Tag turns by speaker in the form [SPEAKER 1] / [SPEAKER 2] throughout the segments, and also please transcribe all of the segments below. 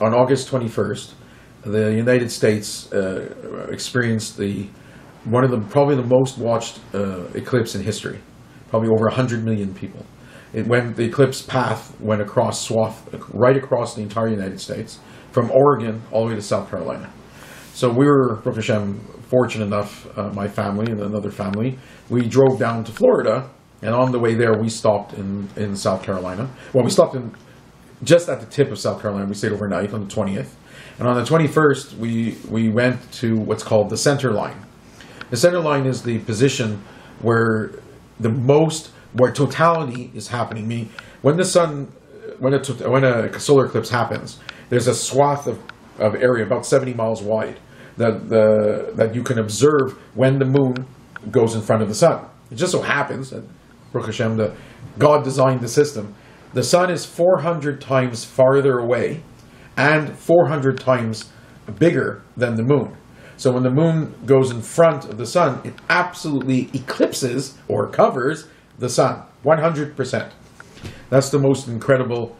[SPEAKER 1] on August 21st, the United States experienced probably the most watched eclipse in history, probably over 100 million people. The eclipse path went right across the entire United States, from Oregon all the way to South Carolina. So we were, Baruch Hashem, fortunate enough, my family and another family, we drove down to Florida, and on the way there we stopped in South Carolina. Well, we stopped just at the tip of South Carolina. We stayed overnight on the 20th. And on the 21st, we went to what's called the center line. The center line is the position where totality is happening. Meaning, when a solar eclipse happens, there's a swath of area about 70 miles wide that you can observe when the moon goes in front of the sun. It just so happens that, Baruch Hashem, God designed the system. The sun is 400 times farther away and 400 times bigger than the moon. So when the moon goes in front of the sun, it absolutely eclipses or covers the sun, 100%. That's the most incredible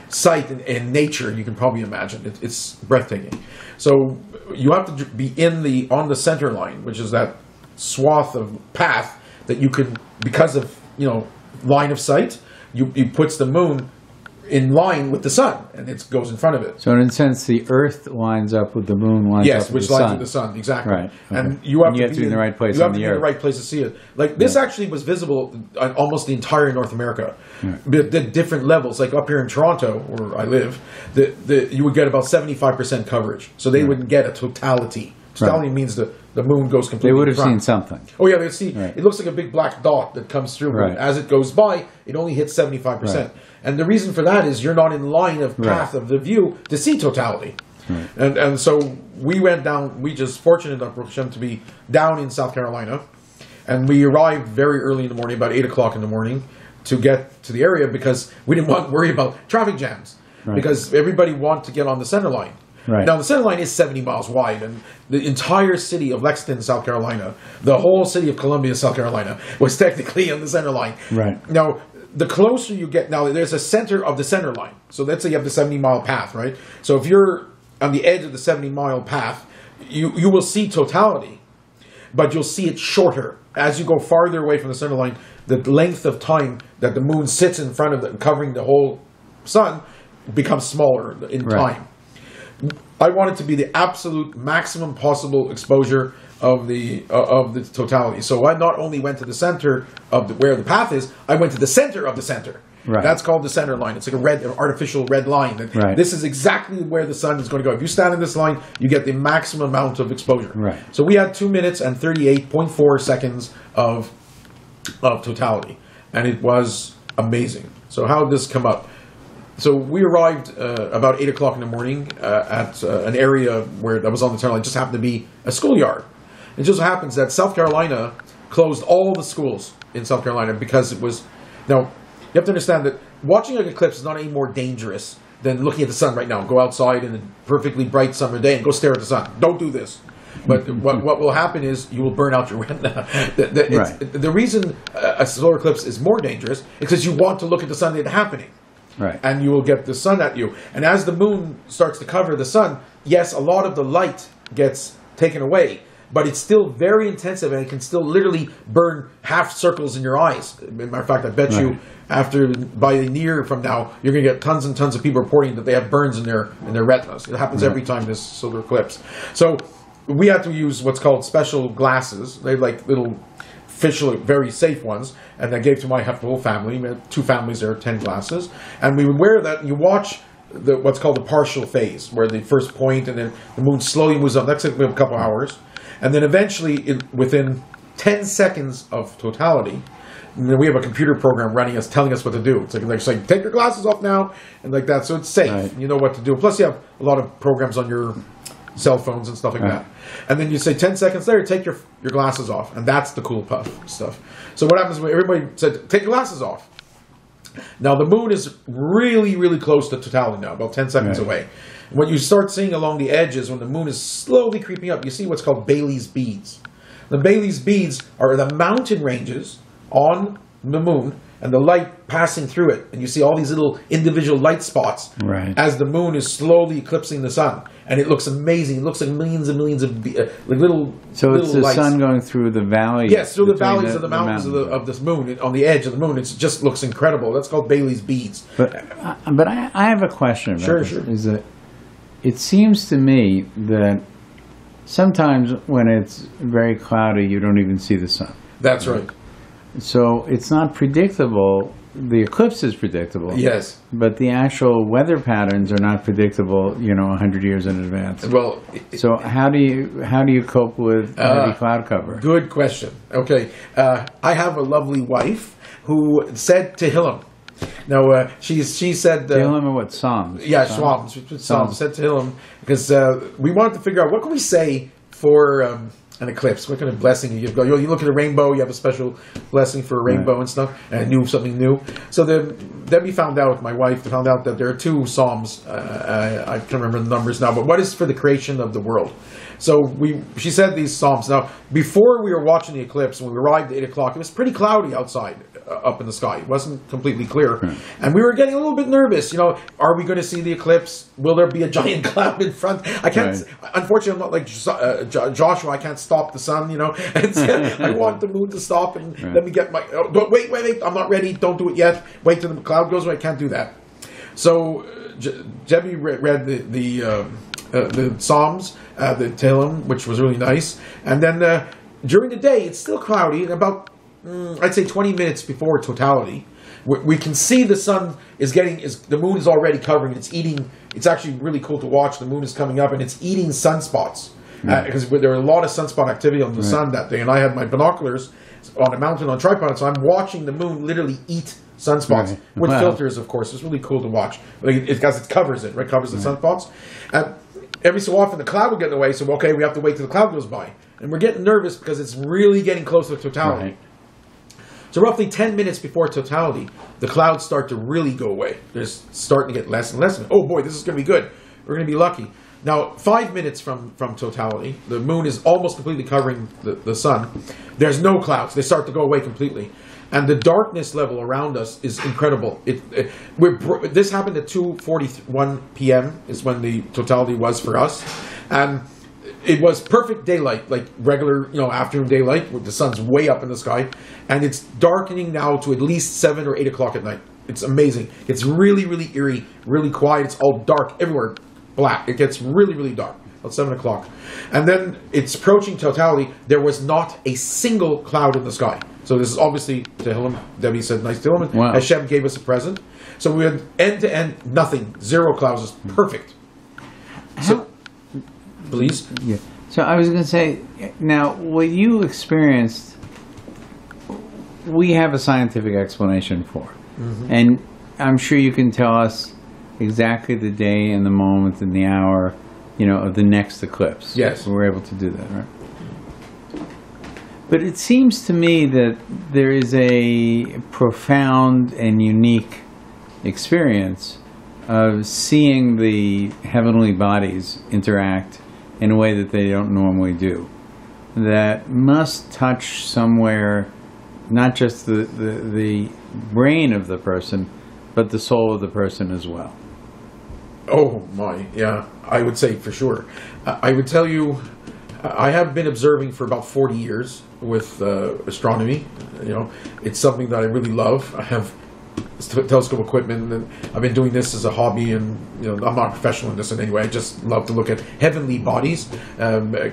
[SPEAKER 1] sight in nature you can probably imagine. It's breathtaking. So you have to be on the center line, which is that swath of path that you can, because of line of sight, you puts the moon in line with the sun, and it goes in front of it.
[SPEAKER 2] So in a sense, the Earth lines up with the moon, lines up with the sun. Yes, which lines
[SPEAKER 1] with the sun, exactly.
[SPEAKER 2] Right. Okay.
[SPEAKER 1] And you have to
[SPEAKER 2] be in the right place.
[SPEAKER 1] You have to be in the right place to see it. Like this actually was visible on almost the entire North America. Right. The different levels, like up here in Toronto, where I live, you would get about 75% coverage. So they wouldn't get a totality. Totality means the moon goes completely.
[SPEAKER 2] They would have seen something.
[SPEAKER 1] Oh yeah, they'd see. Right. It looks like a big black dot that comes through. Right. As it goes by, it only hits 75%. Right. And the reason for that is you're not in line of path of the view to see totality. Right. And so we went down. We just fortunate enough, Baruch Hashem, to be down in South Carolina, and we arrived very early in the morning, about 8 o'clock in the morning, to get to the area because we didn't want to worry about traffic jams because everybody wanted to get on the center line. Right. Now, the center line is 70 miles wide, and the entire city of Lexington, South Carolina, the whole city of Columbia, South Carolina, was technically on the center line. Right. Now, the closer you get, now there's a center of the center line. So let's say you have the 70-mile path, right? So if you're on the edge of the 70-mile path, you will see totality, but you'll see it shorter. As you go farther away from the center line, the length of time that the moon sits in front of it, covering the whole sun, becomes smaller in time. I want it to be the absolute maximum possible exposure of the totality. So I not only went to the center of where the path is, I went to the center of the center. Right. That's called the center line. It's like an artificial red line. This is exactly where the sun is going to go. If you stand in this line, you get the maximum amount of exposure. Right. So we had 2 minutes and 38.4 seconds of totality, and it was amazing. So how did this come up? So we arrived about 8 o'clock in the morning at an area that was on the center line. It just happened to be a schoolyard. It just happens that South Carolina closed all the schools in South Carolina because it was... Now, you have to understand that watching an eclipse is not any more dangerous than looking at the sun right now. Go outside in a perfectly bright summer day and go stare at the sun. Don't do this. But what will happen is you will burn out your retina. The reason a solar eclipse is more dangerous is because you want to look at the sun that's happening. Right. And you will get the sun at you. And as the moon starts to cover the sun, yes, a lot of the light gets taken away, but it's still very intensive and it can still literally burn half circles in your eyes. As a matter of fact, I bet you by a year from now, you're going to get tons and tons of people reporting that they have burns in their retinas. It happens every time this solar eclipse. So we had to use what's called special glasses. They're like little very safe ones, and I gave to my whole family. We had 2 families there, 10 glasses, and we would wear that. And you watch what's called the partial phase, where the first point, and then the moon slowly moves up. That's like a couple hours, and then eventually, within 10 seconds of totality, we have a computer program running us, telling us what to do. It's like take your glasses off now, and like that. So it's safe. Right. You know what to do. Plus, you have a lot of programs on your cell phones and stuff like that. And then you say 10 seconds later, take your glasses off. And that's the cool puff stuff. So what happens when everybody said, take your glasses off. Now the moon is really, really close to totality now, about 10 seconds away. And what you start seeing along the edges when the moon is slowly creeping up, you see what's called Bailey's beads. The Bailey's beads are the mountain ranges on the moon, and the light passing through it, and you see all these little individual light spots as the moon is slowly eclipsing the sun, and it looks amazing. It looks like millions and millions of little.
[SPEAKER 2] So
[SPEAKER 1] little
[SPEAKER 2] it's the
[SPEAKER 1] lights.
[SPEAKER 2] sun going through the valley.
[SPEAKER 1] Yes, through the valleys of the mountains of this moon, on the edge of the moon. It just looks incredible. That's called Bailey's beads.
[SPEAKER 2] But I have a question about this.
[SPEAKER 1] Sure.
[SPEAKER 2] Is that it seems to me that sometimes when it's very cloudy, you don't even see the sun.
[SPEAKER 1] That's right.
[SPEAKER 2] So it's not predictable. The eclipse is predictable.
[SPEAKER 1] Yes.
[SPEAKER 2] But the actual weather patterns are not predictable, 100 years in advance.
[SPEAKER 1] Well,
[SPEAKER 2] so how do you cope with heavy cloud cover?
[SPEAKER 1] Good question. Okay. I have a lovely wife who said Tehillim. Now, she said...
[SPEAKER 2] Tehillim or what? Psalms?
[SPEAKER 1] Yeah, Psalms. Said Tehillim because we wanted to figure out what can we say for... an eclipse. What kind of blessing you give? You look at a rainbow, you have a special blessing for a rainbow and stuff, and I knew something new. So Debbie found out, my wife found out that there are 2 psalms. I can't remember the numbers now, but what is for the creation of the world? So she said these psalms. Now, before we were watching the eclipse, when we arrived at 8 o'clock, it was pretty cloudy outside, up in the sky. It wasn't completely clear. And we were getting a little bit nervous. Are we going to see the eclipse? Will there be a giant cloud in front? I can't, unfortunately, I'm not like Joshua. I can't stop the sun, And I want the moon to stop and let me get my... wait, I'm not ready. Don't do it yet. Wait till the cloud goes away. I can't do that. So Debbie read the Psalms, the Tehillim, which was really nice. And then during the day, it's still cloudy. And about, I'd say 20 minutes before totality, we can see the sun the moon is already covering. It's eating. It's actually really cool to watch. The moon is coming up and it's eating sunspots. Because there were a lot of sunspot activity on the sun that day. And I had my binoculars on a mountain on a tripod. So I'm watching the moon literally eat sunspots with filters, of course. It's really cool to watch because it covers it, right? Covers the sunspots. Every so often the cloud will get in the way, so we have to wait till the cloud goes by. And we're getting nervous because it's really getting close to totality.
[SPEAKER 2] Right.
[SPEAKER 1] So roughly 10 minutes before totality, the clouds start to really go away. They're starting to get less and less. Oh boy, this is going to be good. We're going to be lucky. Now, 5 minutes from totality, the moon is almost completely covering the sun. There's no clouds. They start to go away completely. And the darkness level around us is incredible. This happened at 2:41 p.m. is when the totality was for us. And it was perfect daylight, like regular, afternoon daylight, with the sun's way up in the sky. And it's darkening now to at least 7 or 8 o'clock at night. It's amazing. It's really, really eerie, really quiet. It's all dark everywhere, black. It gets really, really dark. About 7 o'clock. And then it's approaching totality. There was not a single cloud in the sky. So this is obviously Tehillim. Debbie said, nice Tehillim.
[SPEAKER 2] Wow.
[SPEAKER 1] Hashem gave us a present. So we had end to end, nothing. 0 clouds. Is perfect. So, please?
[SPEAKER 2] Yeah. So I was going to say, now, what you experienced, we have a scientific explanation for. Mm-hmm. And I'm sure you can tell us exactly the day and the moment and the hour, of the next eclipse.
[SPEAKER 1] Yes.
[SPEAKER 2] We're able to do that, right? But it seems to me that there is a profound and unique experience of seeing the heavenly bodies interact in a way that they don't normally do. That must touch somewhere, not just the brain of the person, but the soul of the person as well.
[SPEAKER 1] Oh my, yeah, I would say for sure. I would tell you, I have been observing for about 40 years with astronomy. It's something that I really love. I have telescope equipment, and I've been doing this as a hobby, and I'm not a professional in this in any way. I just love to look at heavenly bodies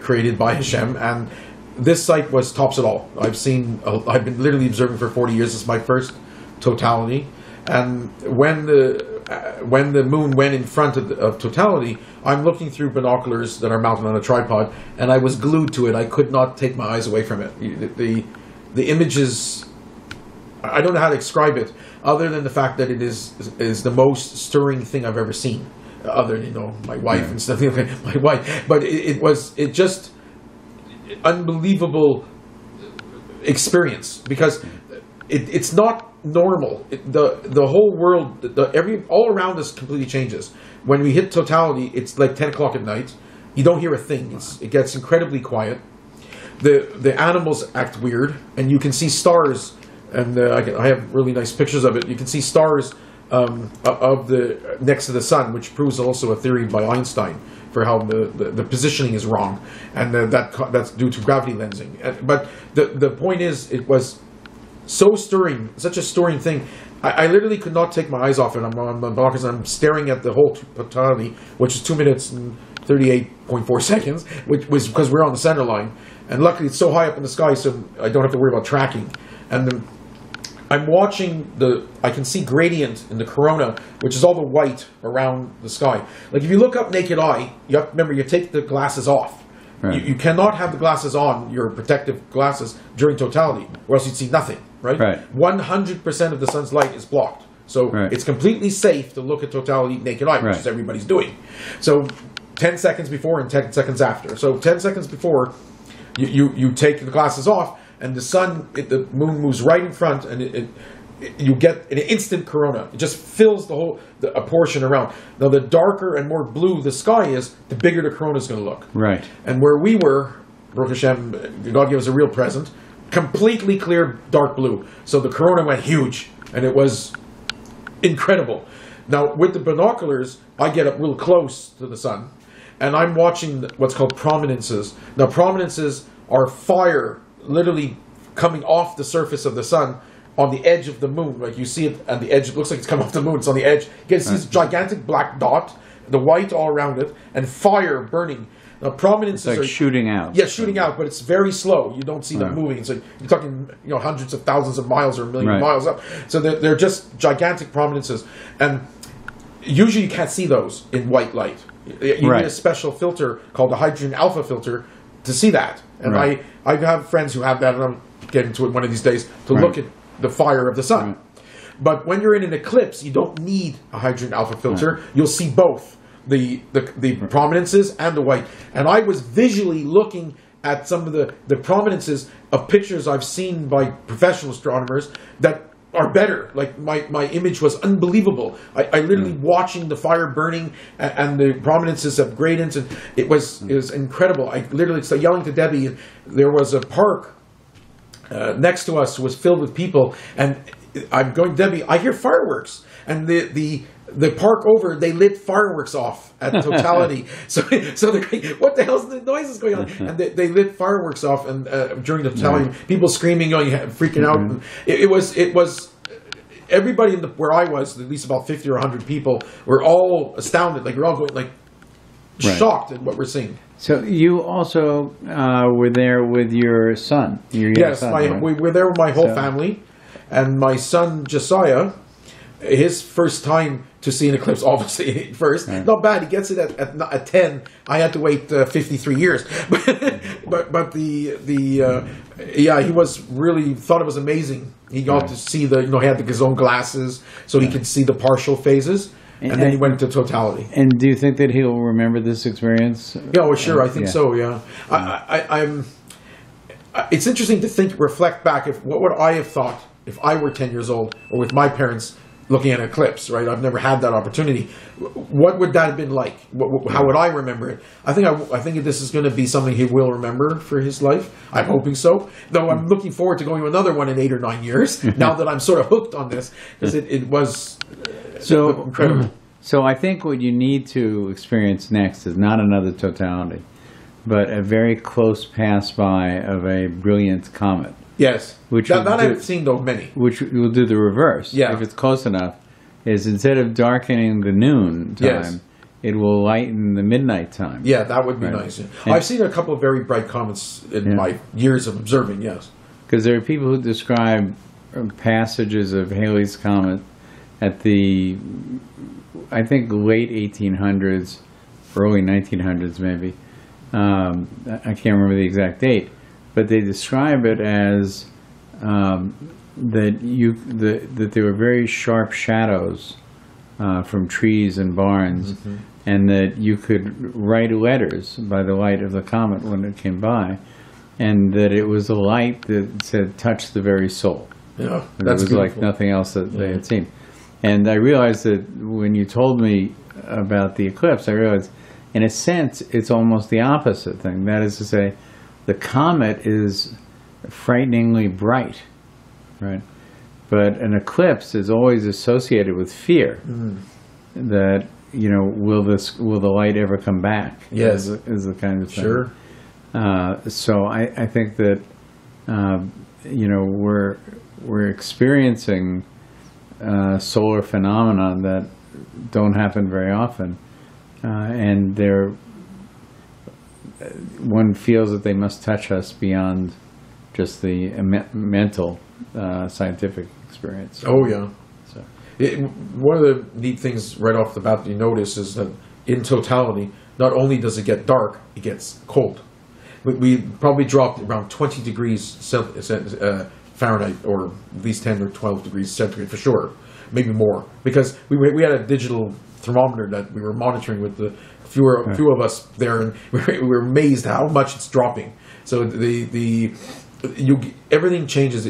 [SPEAKER 1] created by Hashem, and this site was tops it all. I've been literally observing for 40 years. This is my first totality, and when the moon went in front of totality, I'm looking through binoculars that are mounted on a tripod, and I was glued to it. I could not take my eyes away from it. The images, I don't know how to describe it, other than the fact that it is the most stirring thing I've ever seen. Other than my wife and stuff, my wife, but it just unbelievable experience because it's not normal. The whole world, all around us completely changes. When we hit totality, it's like 10 o'clock at night. You don't hear a thing. It gets incredibly quiet. The animals act weird, and you can see stars and I have really nice pictures of it. You can see stars of the next to the sun, which proves also a theory by Einstein for how the positioning is wrong, and that's due to gravity lensing. But the point is, it was so stirring, such a stirring thing. I literally could not take my eyes off it. I'm on my binoculars and I'm staring at the whole totality, which is 2 minutes and 38.4 seconds, which was because we're on the center line. And luckily it's so high up in the sky, so I don't have to worry about tracking. And I'm watching I can see gradient in the corona, which is all the white around the sky. Like if you look up naked eye, you have to remember, you take the glasses off. Right. You cannot have the glasses on, your protective glasses, during totality, or else you'd see nothing, right? 100% of the sun's light is blocked. So it's completely safe to look at totality naked eye, which is everybody's doing. So 10 seconds before and 10 seconds after. So 10 seconds before, you take the glasses off, and the moon moves right in front, and you get an instant corona. It just fills a portion around. Now, the darker and more blue the sky is, the bigger the corona is going to look. Right. And where we were, Baruch Hashem, God gave us a real present, completely clear dark blue. So the corona went huge, and it was incredible. Now, with the binoculars, I get up real close to the sun, and I'm watching what's called prominences. Now, prominences are fire literally coming off the surface of the sun on the edge of the moon. Like you see it at the edge, it looks like it's coming off the moon, it's on the edge. You can see this gigantic black dot, the white all around it, and fire burning. Now, prominences
[SPEAKER 2] it's like shooting out.
[SPEAKER 1] Yeah, shooting out, but it's very slow. You don't see them moving. It's like you're talking, hundreds of thousands of miles or a million miles up. So they're just gigantic prominences, and usually you can't see those in white light. You need a special filter called the hydrogen alpha filter to see that. And I have friends who have that, and I'll get into it one of these days to look at the fire of the sun. But when you're in an eclipse, you don't need a hydrogen alpha filter. You'll see both the prominences and the white. And I was visually looking at some of the prominences of pictures I've seen by professional astronomers that are better. Like my image was unbelievable. I literally watching the fire burning and the prominences of gradients, and it was incredible. I literally started yelling to Debbie, and there was a park next to us was filled with people, and I'm going, Debbie, I hear fireworks, and the park over, they lit fireworks off at totality. so they're going, what the hell's the noises going on? And they lit fireworks off, and during the totality, people screaming, freaking out. And it was everybody where I was, at least about 50 or 100 people, were all astounded. Like we're all going shocked at what we're seeing.
[SPEAKER 2] So you also were there with your son.
[SPEAKER 1] Yes, son, we were there with my whole family, and my son Josiah, his first time to see an eclipse, obviously first. Not bad. He gets it at 10. I had to wait 53 years, but he was really thought it was amazing. He got to see he had the Gazon glasses, so he could see the partial phases. And then he went into totality.
[SPEAKER 2] And do you think that he'll remember this experience?
[SPEAKER 1] Yeah, well, sure. I think so, yeah. It's interesting to reflect back. What would I have thought if I were 10 years old, or with my parents looking at an eclipse, right? I've never had that opportunity. What would that have been like? How would I remember it? I think this is going to be something he will remember for his life. I'm hoping so. Though I'm looking forward to going to another one in 8 or 9 years, now that I'm sort of hooked on this, because it was...
[SPEAKER 2] So
[SPEAKER 1] incredible.
[SPEAKER 2] So I think what you need to experience next is not another totality, but a very close pass by of a brilliant comet.
[SPEAKER 1] Yes, I've seen though many.
[SPEAKER 2] Which will do the reverse.
[SPEAKER 1] Yeah.
[SPEAKER 2] If it's close enough, is instead of darkening the noon time, it will lighten the midnight time.
[SPEAKER 1] Yeah, that would be nice. Yeah. I've seen a couple of very bright comets in my years of observing. Yes,
[SPEAKER 2] because there are people who describe passages of Halley's Comet at the, I think, late 1800s, early 1900s maybe. I can't remember the exact date, but they describe it as that there were very sharp shadows from trees and barns, and that you could write letters by the light of the comet when it came by, and that it was a light that said, "Touch the very soul."
[SPEAKER 1] Yeah,
[SPEAKER 2] and it was beautiful. Like nothing else that they had seen. And I realized that when you told me about the eclipse, I realized, in a sense, it's almost the opposite thing. That is to say, the comet is frighteningly bright, right? But an eclipse is always associated with fear. That, will the light ever come back?
[SPEAKER 1] Yes,
[SPEAKER 2] is the kind of thing.
[SPEAKER 1] Sure.
[SPEAKER 2] So I think that we're experiencing solar phenomena that don't happen very often, and one feels that they must touch us beyond just the mental scientific experience.
[SPEAKER 1] Oh yeah.
[SPEAKER 2] So.
[SPEAKER 1] One of the neat things right off the bat that you notice is that in totality, not only does it get dark, it gets cold. We probably dropped around 20 degrees Fahrenheit, or at least 10 or 12 degrees centigrade for sure, maybe more, because we had a digital thermometer that we were monitoring with the few of us there, and we were amazed how much it's dropping. So everything changes.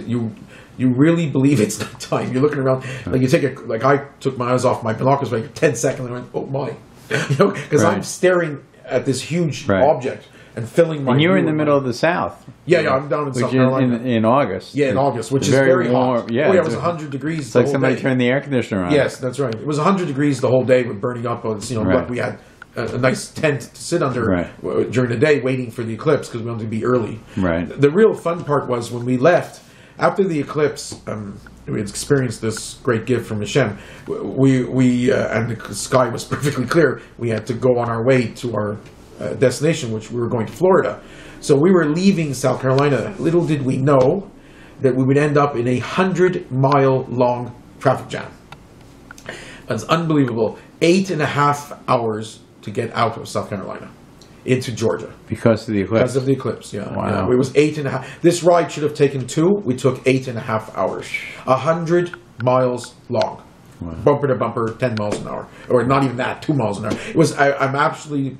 [SPEAKER 1] You really believe it's not time. You're looking around, like I took my eyes off my binoculars for like 10 seconds and I went, oh my, because I'm staring at this huge object and filling my.
[SPEAKER 2] And you're in the middle of the South.
[SPEAKER 1] Yeah, I'm down in South Carolina
[SPEAKER 2] in August.
[SPEAKER 1] Yeah, in August, which is very
[SPEAKER 2] warm.
[SPEAKER 1] hot.
[SPEAKER 2] Yeah,
[SPEAKER 1] it was 100 degrees.
[SPEAKER 2] It's like somebody turned the air conditioner on.
[SPEAKER 1] Yes, that's right. It was 100 degrees the whole day with burning up. But we had a nice tent to sit under during the day, waiting for the eclipse because we wanted to be early.
[SPEAKER 2] Right.
[SPEAKER 1] The real fun part was when we left after the eclipse. We had experienced this great gift from Hashem. We and the sky was perfectly clear. We had to go on our way to our destination, which we were going to Florida. So we were leaving South Carolina. Little did we know that we would end up in a 100-mile long traffic jam. That's unbelievable. 8.5 hours to get out of South Carolina into Georgia.
[SPEAKER 2] Because of the eclipse?
[SPEAKER 1] Because of the eclipse, yeah.
[SPEAKER 2] Wow.
[SPEAKER 1] Yeah, it was 8.5. This ride should have taken 2. We took 8.5 hours. 100 miles long. Wow. Bumper to bumper, 10 miles an hour. Or not even that, 2 miles an hour. It was, I'm absolutely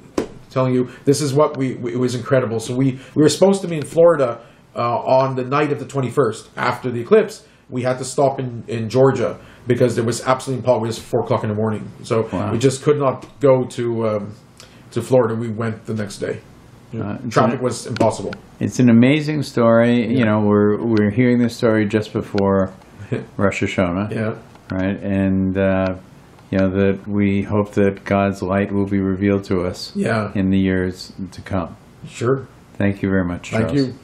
[SPEAKER 1] telling you, this is what it was incredible. So we were supposed to be in Florida on the night of the 21st. After the eclipse, we had to stop in Georgia because there was absolutely impossible. It was 4 o'clock in the morning. So we just could not go to Florida. We went the next day. Traffic was impossible. It's
[SPEAKER 2] an amazing story. Yeah. We're hearing this story just before Rosh Hashanah.
[SPEAKER 1] Yeah.
[SPEAKER 2] Right, and that we hope that God's light will be revealed to us.
[SPEAKER 1] Yeah.
[SPEAKER 2] In the years to come.
[SPEAKER 1] Sure.
[SPEAKER 2] Thank you very much, Charles.
[SPEAKER 1] Thank you.